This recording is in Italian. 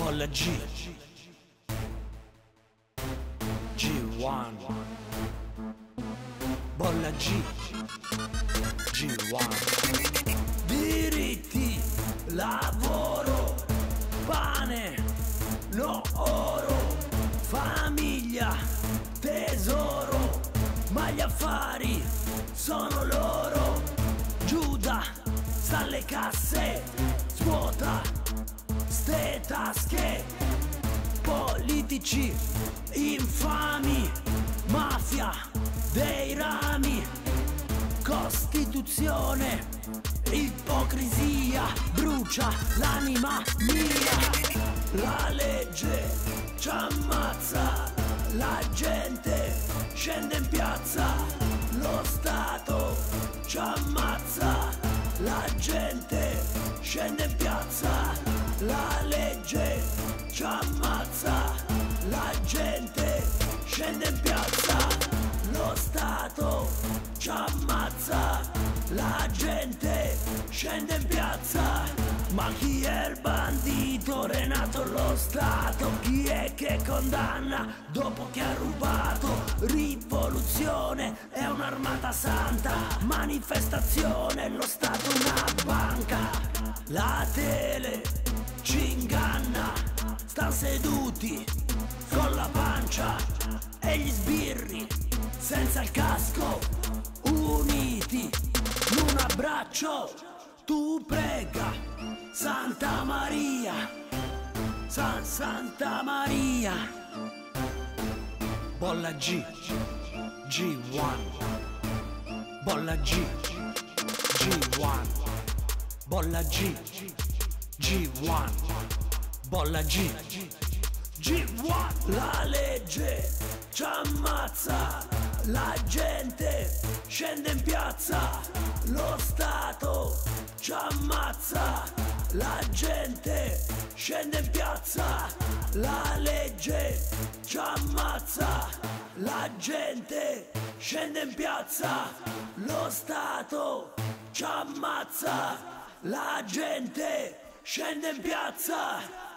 Bolla G G1 Bolla G G1 Diritti, lavoro, pane, no oro, famiglia, tesoro, ma gli affari sono loro. Giuda sta alle casse, svuota ste tasche. Politici infami, mafia dei rami, Costituzione, ipocrisia, brucia l'anima mia. La legge ci ammazza, la gente scende in piazza. Lo Stato ci ammazza, la gente scende in piazza. La legge ci ammazza, la gente scende in piazza. Lo Stato ci ammazza, la gente scende in piazza. Ma chi è il bandito? Renato lo Stato. Chi è che condanna dopo che ha rubato? Rivoluzione è un'armata santa, manifestazione lo Stato una banca. La tele ci inganna, stan seduti con la pancia e gli sbirri senza il casco, uniti in un abbraccio. Tu prega Santa Maria, Santa Maria. Bolla G G1 Bolla G G1 Bolla G G1 Bolla G G1. La legge ci ammazza, la gente scende in piazza. Lo Stato ci ammazza, la gente scende in piazza. La legge ci ammazza, la gente scende in piazza. Lo Stato ci ammazza, la gente scende in piazza.